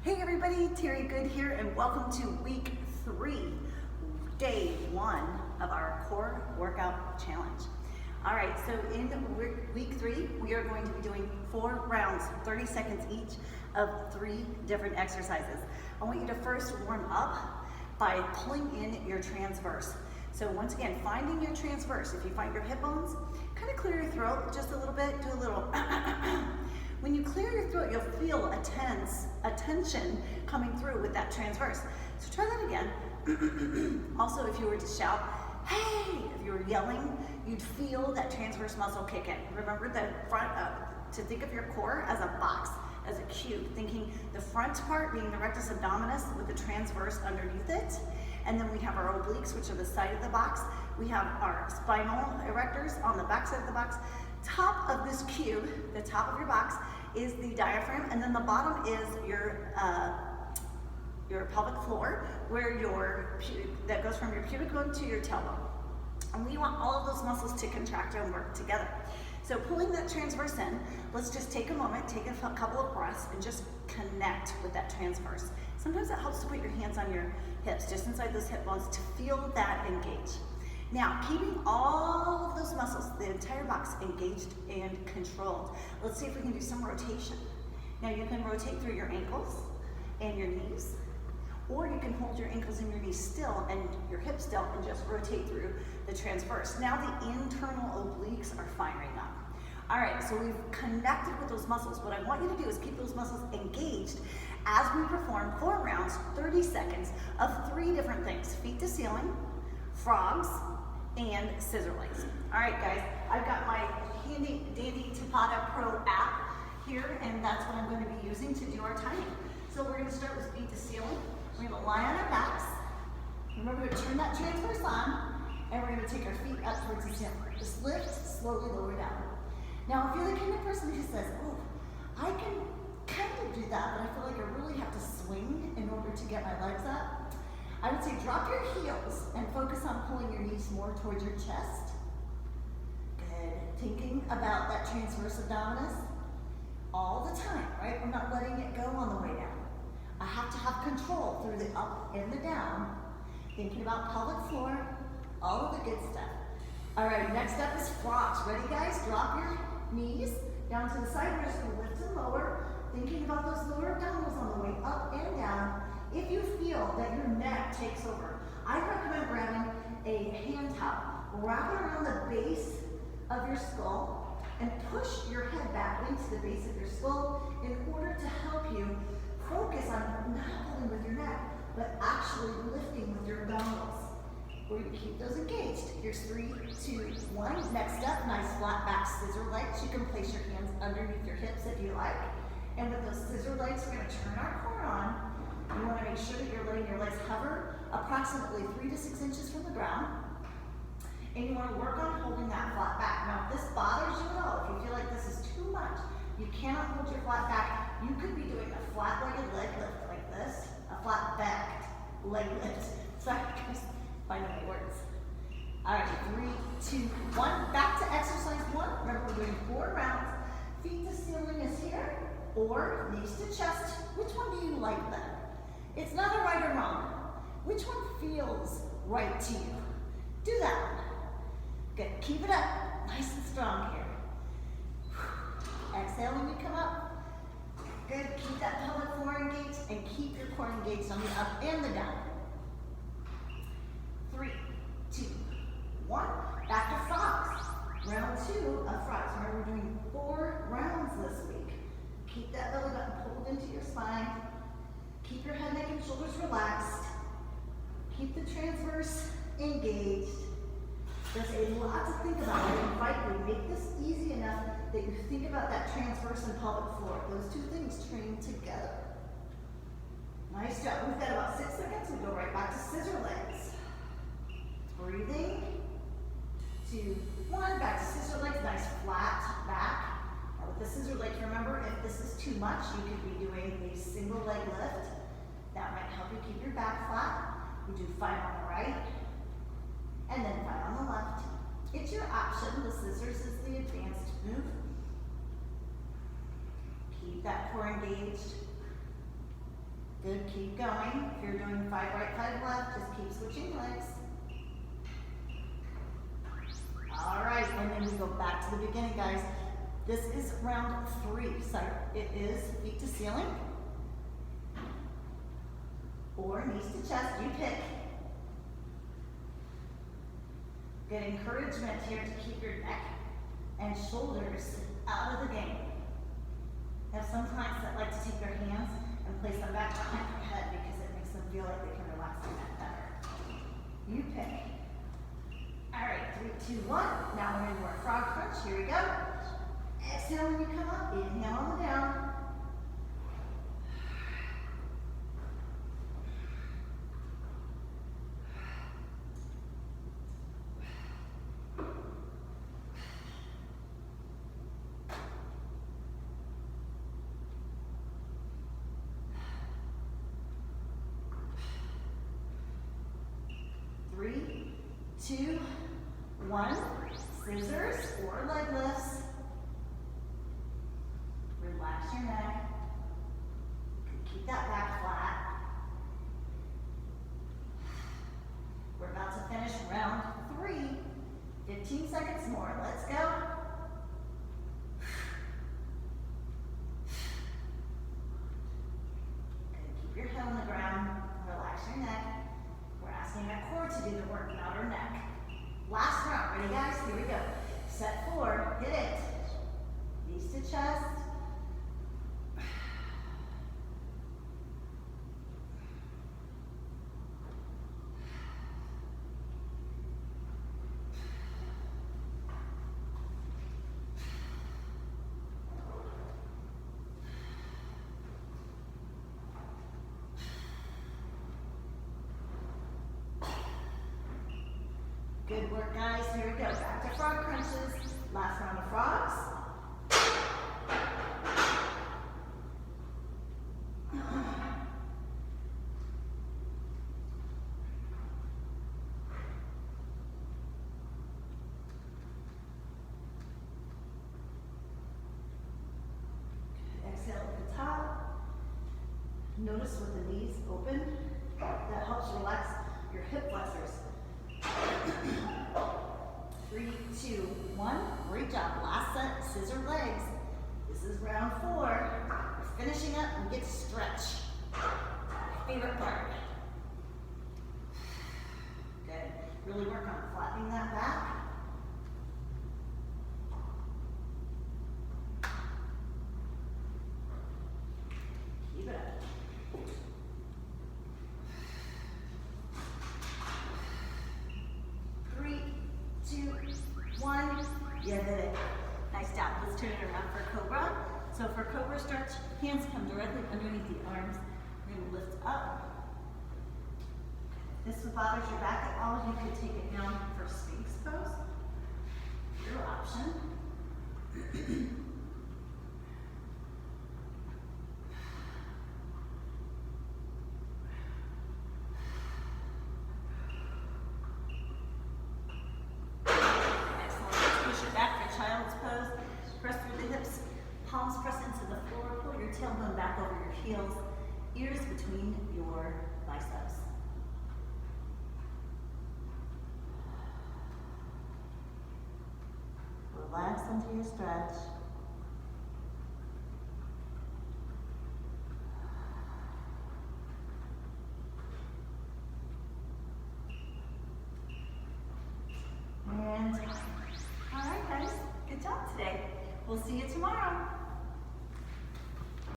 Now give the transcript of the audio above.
Hey everybody, Terry Good here, and welcome to week 3, day 1 of our core workout challenge. All right, so in week 3, we are going to be doing 4 rounds, 30 seconds each of 3 different exercises. I want you to first warm up by pulling in your transverse. So once again, finding your transverse. If you find your hip bones, kind of clear your throat just a little bit, do a little When you clear your throat, you'll feel a tension coming through with that transverse. So try that again. Also, if you were to shout, hey, if you were yelling, you'd feel that transverse muscle kick in. Remember the front, to think of your core as a box, as a cube, thinking the front part being the rectus abdominis with the transverse underneath it. And then we have our obliques, which are the side of the box. We have our spinal erectors on the back side of the box. Top of this cube, the top of your box, is the diaphragm, and then the bottom is your pelvic floor, where that goes from your pubic bone to your tailbone. And we want all of those muscles to contract and work together. So pulling that transverse in, let's just take a moment, take a couple of breaths, and just connect with that transverse. Sometimes it helps to put your hands on your hips, just inside those hip bones, to feel that engage. Now, keeping all of those muscles, the entire box, engaged and controlled. Let's see if we can do some rotation. Now, you can rotate through your ankles and your knees, or you can hold your ankles and your knees still and your hips still and just rotate through the transverse. Now, the internal obliques are firing up. All right, so we've connected with those muscles. What I want you to do is keep those muscles engaged as we perform 4 rounds, 30 seconds of 3 different things: feet to ceiling, frogs, and scissor legs. All right, guys, I've got my handy dandy Tabata Pro app here, and that's what I'm going to be using to do our timing. So we're going to start with feet to ceiling. We're going to lie on our backs. Remember to turn that transverse on, and we're going to take our feet up towards the ceiling. Just lift, slowly lower down. Now, if you're the kind of person who says, oh, I can kind of do that, but I feel like I really have to swing in order to get my legs up, I would say drop your heels and focus on pulling your knees more towards your chest. Good. Thinking about that transverse abdominis all the time, right? We're not letting it go on the way down. I have to have control through the up and the down. Thinking about pelvic floor, all of the good stuff. All right, next up is frogs. Ready, guys? Drop your knees down to the side. We're just going to lift and lower. Thinking about those lower abdominals on the way up and down. If you feel that your neck takes over, I recommend grabbing a hand towel, wrap it around the base of your skull, and push your head back into the base of your skull in order to help you focus on not pulling with your neck, but actually lifting with your abdominals. We're going to keep those engaged. Here's 3, 2, 1. Next up, nice flat back scissor legs. You can place your hands underneath your hips if you like. And with those scissor legs, we're going to turn our core on. You want to make sure that you're letting your legs hover approximately 3 to 6 inches from the ground. And you want to work on holding that flat back. Now, if this bothers you at all, if you feel like this is too much, you cannot hold your flat back. You could be doing a flat-legged leg lift like this, a flat-backed leg lift. Sorry, I just finding my words. All right, 3, 2, 1. Back to exercise 1. Remember, we're doing 4 rounds. Feet to ceiling is here, or knees to chest. Which one do you like better? It's not a right or wrong. Which one feels right to you? Do that one. Good. Keep it up. Nice and strong here. Exhale when you come up. Good. Keep that pelvic floor engaged and keep your core engaged on the up and the down. 3, 2, 1. Back to frogs. Round 2 of frogs. Remember, we're doing 4 rounds this week. Keep that belly button pulled into your spine. Keep your head, neck, and shoulders relaxed. Keep the transverse engaged. There's a lot to think about. I invite you, make this easy enough that you think about that transverse and pelvic floor. Those 2 things train together. Nice job. We've got about 6 seconds. We go right back to scissor legs. Breathing. 2, 1. Back to scissor legs. Nice flat back. Now with the scissor legs, remember, if this is too much, you could be doing a single leg lift. That might help you keep your back flat. We do 5 on the right, and then 5 on the left. It's your option. The scissors is the advanced move. Keep that core engaged. Good, keep going. If you're doing 5 right, 5 left, just keep switching legs. All right, and then we go back to the beginning, guys. This is round 3, so it is feet to ceiling or knees to chest, you pick. Good encouragement here to keep your neck and shoulders out of the game. I have some clients that like to take their hands and place them back behind their head because it makes them feel like they can relax their neck better. You pick. All right, 3, 2, 1. Now we're into our frog crunch. Here we go. Exhale when you come up. Inhale on the down. Three, 2, 1. Scissors or leg lifts. Relax your neck. Keep that back flat. We're about to finish round 3. 15 seconds more. Let's go. Good. Keep your head on the ground. Relax your neck. We're asking that core to do the work, not our neck. Last round. Ready, guys? Here we go. Set forward. Hit it. Knees to chest. Good work, guys. Here we go. Back to frog crunches. Last round of frogs. Exhale at the top. Notice with the knees open. That helps relax your hip flexors. 3, 2, 1. Great job. Last set, scissor legs. This is round 4. We're finishing up and get to stretch. Favorite part. Good. Really work on flattening that back. Keep it up. 3, 2, 1. You did it. Nice job. Let's turn it around for Cobra. So for Cobra stretch, hands come directly underneath the arms. We're going to lift up. If this bothers your back at all, you could take it down for Sphinx pose. Your option. Palms press into the floor, pull your tailbone back over your heels, ears between your biceps. Relax into your stretch. And all right, guys, good job today. We'll see you tomorrow.